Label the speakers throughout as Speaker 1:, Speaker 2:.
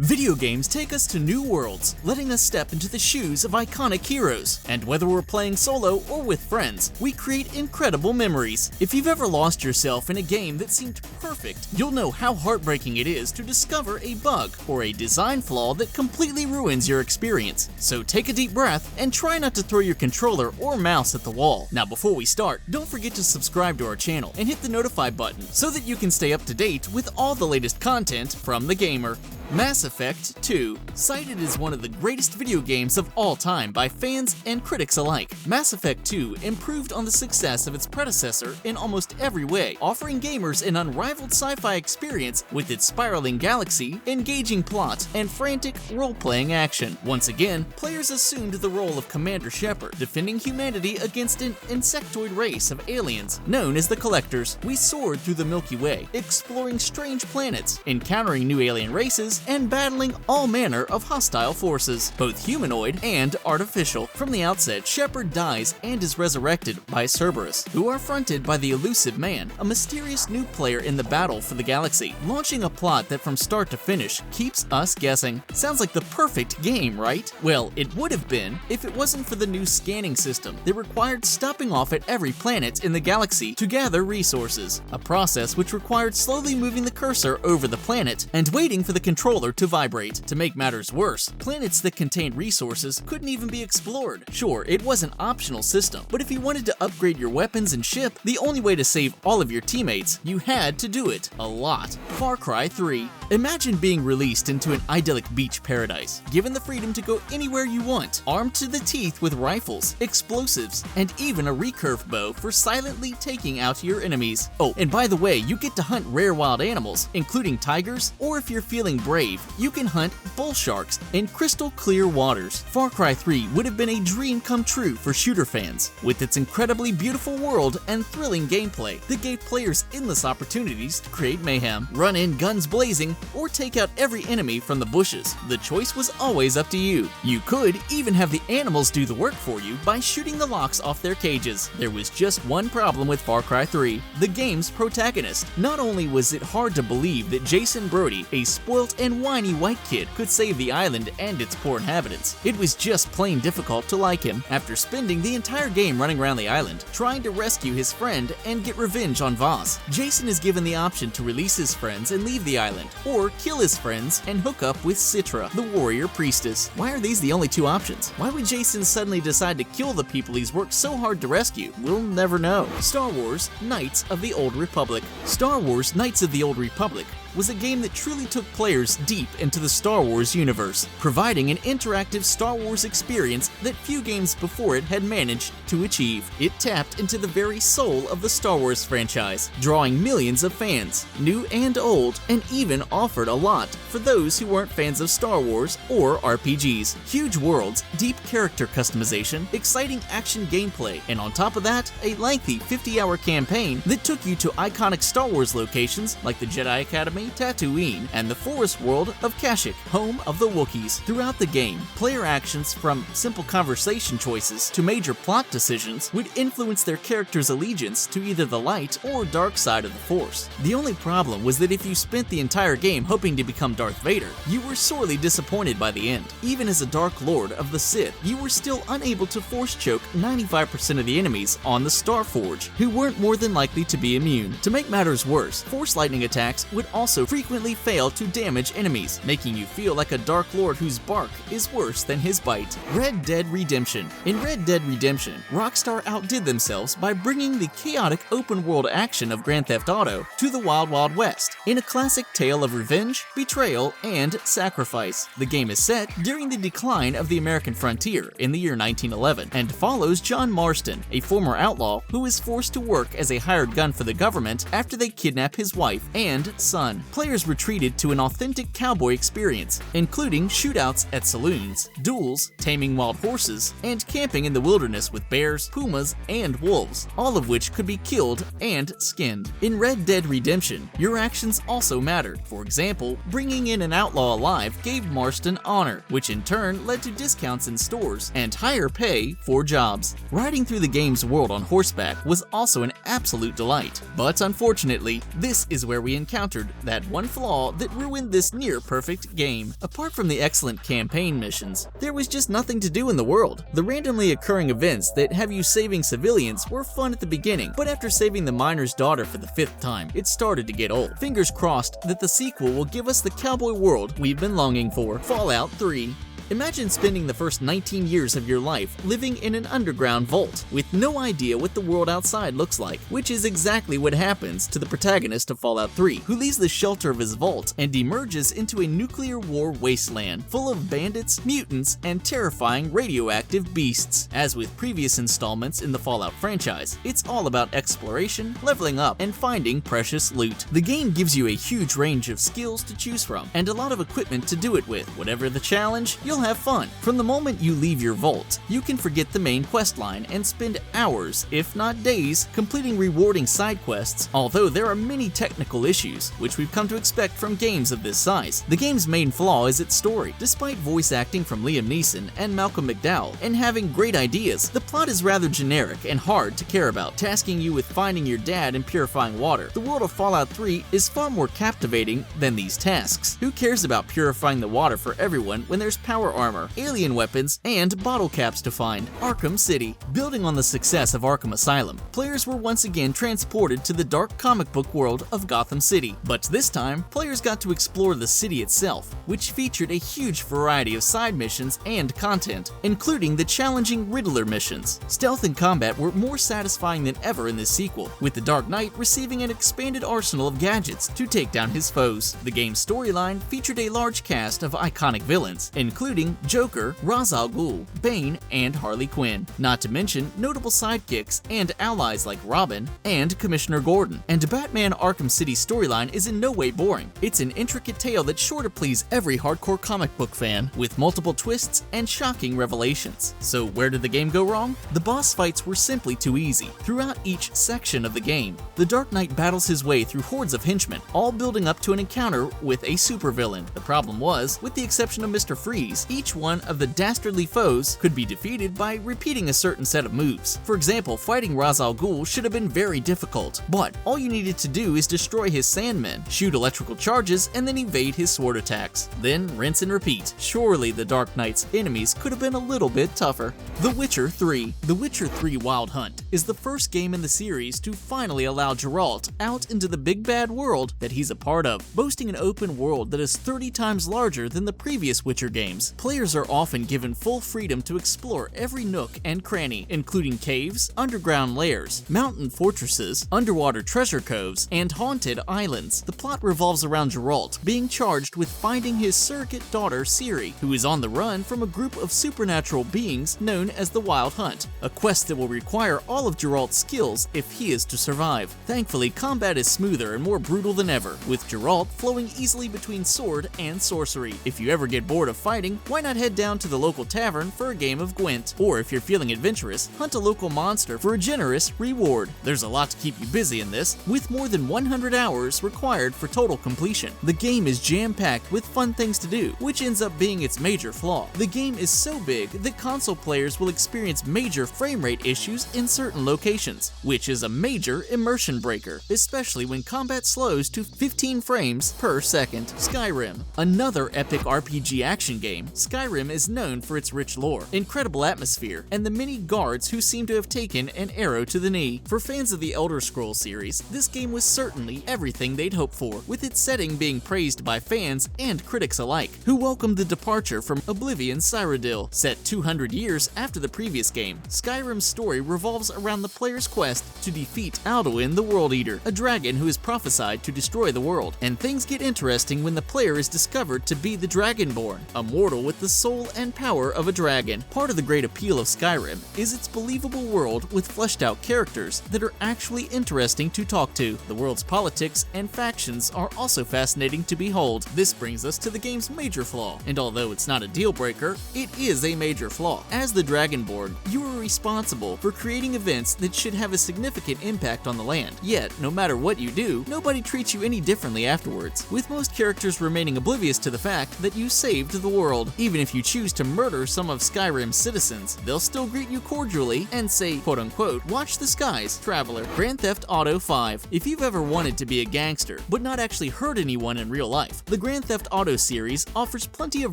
Speaker 1: Video games take us to new worlds, letting us step into the shoes of iconic heroes. And whether we're playing solo or with friends, we create incredible memories. If you've ever lost yourself in a game that seemed perfect, you'll know how heartbreaking it is to discover a bug or a design flaw that completely ruins your experience. So take a deep breath and try not to throw your controller or mouse at the wall. Now before we start, don't forget to subscribe to our channel and hit the notify button so that you can stay up to date with all the latest content from the gamer. Mass Effect 2, cited as one of the greatest video games of all time by fans and critics alike. Mass Effect 2 improved on the success of its predecessor in almost every way, offering gamers an unrivaled sci-fi experience with its spiraling galaxy, engaging plot, and frantic role-playing action. Once again, players assumed the role of Commander Shepard, defending humanity against an insectoid race of aliens known as the Collectors. We soared through the Milky Way, exploring strange planets, encountering new alien races, and battling all manner of hostile forces, both humanoid and artificial. From the outset, Shepard dies and is resurrected by Cerberus, who are fronted by the elusive Man, a mysterious new player in the battle for the galaxy, launching a plot that from start to finish keeps us guessing. Sounds like the perfect game, right? Well, it would have been if it wasn't for the new scanning system that required stopping off at every planet in the galaxy to gather resources, a process which required slowly moving the cursor over the planet and waiting for the controller to vibrate. To make matters worse, planets that contained resources couldn't even be explored. Sure, it was an optional system, but if you wanted to upgrade your weapons and ship, the only way to save all of your teammates, you had to do it a lot. Far Cry 3. Imagine being released into an idyllic beach paradise, given the freedom to go anywhere you want, armed to the teeth with rifles, explosives, and even a recurve bow for silently taking out your enemies. Oh, and by the way, you get to hunt rare wild animals, including tigers, or if you're feeling brave, you can hunt bull sharks in crystal clear waters. Far Cry 3 would have been a dream come true for shooter fans, with its incredibly beautiful world and thrilling gameplay that gave players endless opportunities to create mayhem, run in guns blazing, or take out every enemy from the bushes. The choice was always up to you. You could even have the animals do the work for you by shooting the locks off their cages. There was just one problem with Far Cry 3, the game's protagonist. Not only was it hard to believe that Jason Brody, a spoilt and whiny white kid, could save the island and its poor inhabitants, it was just plain difficult to like him. After spending the entire game running around the island, trying to rescue his friend and get revenge on Voss, Jason is given the option to release his friends and leave the island, or kill his friends and hook up with Citra, the warrior priestess. Why are these the only two options? Why would Jason suddenly decide to kill the people he's worked so hard to rescue? We'll never know. Star Wars Knights of the Old Republic. Star Wars Knights of the Old Republic was a game that truly took players deep into the Star Wars universe, providing an interactive Star Wars experience that few games before it had managed to achieve. It tapped into the very soul of the Star Wars franchise, drawing millions of fans, new and old, and even offered a lot for those who weren't fans of Star Wars or RPGs. Huge worlds, deep character customization, exciting action gameplay, and on top of that, a lengthy 50-hour campaign that took you to iconic Star Wars locations like the Jedi Academy, Tatooine, and the forest world of Kashyyyk, home of the Wookiees. Throughout the game, player actions from simple conversation choices to major plot decisions would influence their character's allegiance to either the light or dark side of the Force. The only problem was that if you spent the entire game hoping to become Darth Vader, you were sorely disappointed by the end. Even as a Dark Lord of the Sith, you were still unable to force choke 95% of the enemies on the Starforge, who weren't more than likely to be immune. To make matters worse, Force lightning attacks would also frequently fail to damage enemies, making you feel like a Dark Lord whose bark is worse than his bite. Red Dead Redemption. In Red Dead Redemption, Rockstar outdid themselves by bringing the chaotic open-world action of Grand Theft Auto to the Wild Wild West, in a classic tale of revenge, betrayal, and sacrifice. The game is set during the decline of the American frontier in the year 1911, and follows John Marston, a former outlaw who is forced to work as a hired gun for the government after they kidnap his wife and son. Players were treated to an authentic cowboy experience, including shootouts at saloons, duels, taming wild horses, and camping in the wilderness with bears, pumas, and wolves, all of which could be killed and skinned. In Red Dead Redemption, your actions also mattered. For For example, bringing in an outlaw alive gave Marston honor, which in turn led to discounts in stores and higher pay for jobs. Riding through the game's world on horseback was also an absolute delight, but unfortunately, this is where we encountered that one flaw that ruined this near-perfect game. Apart from the excellent campaign missions, there was just nothing to do in the world. The randomly occurring events that have you saving civilians were fun at the beginning, but after saving the miner's daughter for the 5th time, it started to get old. Fingers crossed that the sequel will give us the cowboy world we've been longing for. Fallout 3. Imagine spending the first 19 years of your life living in an underground vault with no idea what the world outside looks like, which is exactly what happens to the protagonist of Fallout 3, who leaves the shelter of his vault and emerges into a nuclear war wasteland full of bandits, mutants, and terrifying radioactive beasts. As with previous installments in the Fallout franchise, it's all about exploration, leveling up, and finding precious loot. The game gives you a huge range of skills to choose from, and a lot of equipment to do it with. Whatever the challenge, you'll have fun. From the moment you leave your vault, you can forget the main quest line and spend hours, if not days, completing rewarding side quests, although there are many technical issues, which we've come to expect from games of this size. The game's main flaw is its story. Despite voice acting from Liam Neeson and Malcolm McDowell and having great ideas, the plot is rather generic and hard to care about, tasking you with finding your dad and purifying water. The world of Fallout 3 is far more captivating than these tasks. Who cares about purifying the water for everyone when there's power armor, alien weapons, and bottle caps to find? Arkham City. Building on the success of Arkham Asylum, players were once again transported to the dark comic book world of Gotham City. But this time, players got to explore the city itself, which featured a huge variety of side missions and content, including the challenging Riddler missions. Stealth and combat were more satisfying than ever in this sequel, with the Dark Knight receiving an expanded arsenal of gadgets to take down his foes. The game's storyline featured a large cast of iconic villains, including Joker, Ra's al Ghul, Bane, and Harley Quinn, not to mention notable sidekicks and allies like Robin and Commissioner Gordon. And Batman Arkham City storyline is in no way boring. It's an intricate tale that's sure to please every hardcore comic book fan, with multiple twists and shocking revelations. So where did the game go wrong? The boss fights were simply too easy. Throughout each section of the game, the Dark Knight battles his way through hordes of henchmen, all building up to an encounter with a supervillain. The problem was, with the exception of Mr. Freeze, each one of the dastardly foes could be defeated by repeating a certain set of moves. For example, fighting Ra's al Ghul should have been very difficult, but all you needed to do is destroy his Sandmen, shoot electrical charges, and then evade his sword attacks. Then rinse and repeat. Surely the Dark Knight's enemies could have been a little bit tougher. The Witcher 3. The Witcher 3 Wild Hunt is the first game in the series to finally allow Geralt out into the big bad world that he's a part of, boasting an open world that is 30 times larger than the previous Witcher games. Players are often given full freedom to explore every nook and cranny, including caves, underground lairs, mountain fortresses, underwater treasure coves, and haunted islands. The plot revolves around Geralt being charged with finding his surrogate daughter Ciri, who is on the run from a group of supernatural beings known as the Wild Hunt, a quest that will require all of Geralt's skills if he is to survive. Thankfully, combat is smoother and more brutal than ever, with Geralt flowing easily between sword and sorcery. If you ever get bored of fighting, why not head down to the local tavern for a game of Gwent? Or if you're feeling adventurous, hunt a local monster for a generous reward. There's a lot to keep you busy in this, with more than 100 hours required for total completion. The game is jam-packed with fun things to do, which ends up being its major flaw. The game is so big that console players will experience major frame rate issues in certain locations, which is a major immersion breaker, especially when combat slows to 15 frames per second. Skyrim. Another epic RPG action game, Skyrim is known for its rich lore, incredible atmosphere, and the many guards who seem to have taken an arrow to the knee. For fans of the Elder Scrolls series, this game was certainly everything they'd hoped for, with its setting being praised by fans and critics alike, who welcomed the departure from Oblivion's Cyrodiil. Set 200 years after the previous game, Skyrim's story revolves around the player's quest to defeat Alduin the World Eater, a dragon who is prophesied to destroy the world. And things get interesting when the player is discovered to be the Dragonborn, a mortal wrestle with the soul and power of a dragon. Part of the great appeal of Skyrim is its believable world with fleshed out characters that are actually interesting to talk to. The world's politics and factions are also fascinating to behold. This brings us to the game's major flaw, and although it's not a deal breaker, it is a major flaw. As the Dragonborn, you are responsible for creating events that should have a significant impact on the land. Yet, no matter what you do, nobody treats you any differently afterwards, with most characters remaining oblivious to the fact that you saved the world. Even if you choose to murder some of Skyrim's citizens, they'll still greet you cordially and say, quote-unquote, "Watch the skies, traveler." Grand Theft Auto 5. If you've ever wanted to be a gangster, but not actually hurt anyone in real life, the Grand Theft Auto series offers plenty of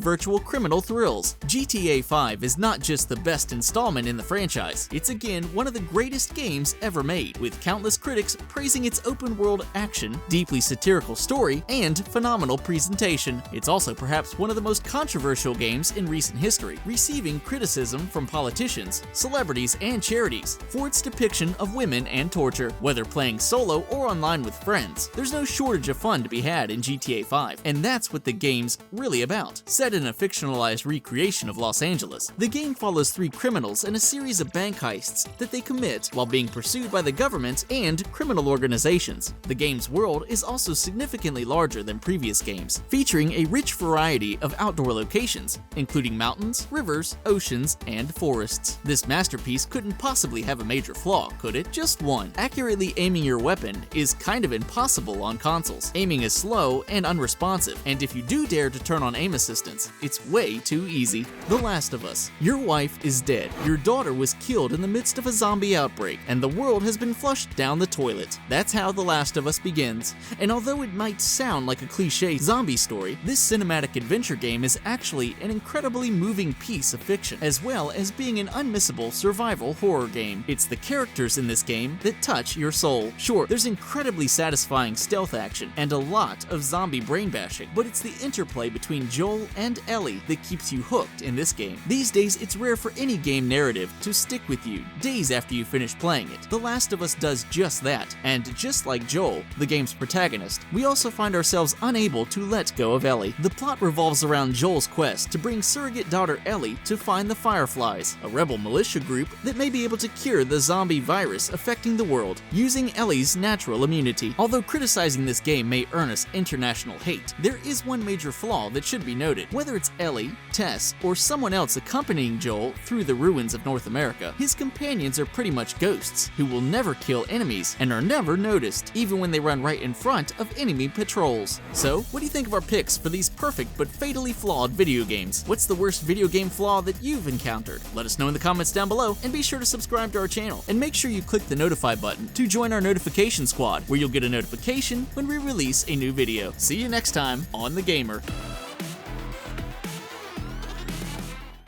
Speaker 1: virtual criminal thrills. GTA 5 is not just the best installment in the franchise, it's again one of the greatest games ever made, with countless critics praising its open-world action, deeply satirical story, and phenomenal presentation. It's also perhaps one of the most controversial games in recent history, receiving criticism from politicians, celebrities, and charities for its depiction of women and torture. Whether playing solo or online with friends, there's no shortage of fun to be had in GTA 5, and that's what the game's really about. Set in a fictionalized recreation of Los Angeles, the game follows three criminals in a series of bank heists that they commit while being pursued by the government and criminal organizations. The game's world is also significantly larger than previous games, featuring a rich variety of outdoor locations, including mountains, rivers, oceans, and forests. This masterpiece couldn't possibly have a major flaw, could it? Just one. Accurately aiming your weapon is kind of impossible on consoles. Aiming is slow and unresponsive, and if you do dare to turn on aim assistance, it's way too easy. The Last of Us. Your wife is dead, your daughter was killed in the midst of a zombie outbreak, and the world has been flushed down the toilet. That's how The Last of Us begins, and although it might sound like a cliche zombie story, this cinematic adventure game is actually an incredibly moving piece of fiction, as well as being an unmissable survival horror game. It's the characters in this game that touch your soul. Sure, there's incredibly satisfying stealth action and a lot of zombie brain bashing, but it's the interplay between Joel and Ellie that keeps you hooked in this game. These days, it's rare for any game narrative to stick with you days after you finish playing it. The Last of Us does just that, and just like Joel, the game's protagonist, we also find ourselves unable to let go of Ellie. The plot revolves around Joel's quest to bring surrogate daughter Ellie to find the Fireflies, a rebel militia group that may be able to cure the zombie virus affecting the world, using Ellie's natural immunity. Although criticizing this game may earn us international hate, there is one major flaw that should be noted. Whether it's Ellie, Tess, or someone else accompanying Joel through the ruins of North America, his companions are pretty much ghosts who will never kill enemies and are never noticed, even when they run right in front of enemy patrols. So, what do you think of our picks for these perfect but fatally flawed video games? What's the worst video game flaw that you've encountered? Let us know in the comments down below, and be sure to subscribe to our channel, and make sure you click the notify button to join our notification squad, where you'll get a notification when we release a new video. See you next time on The Gamer.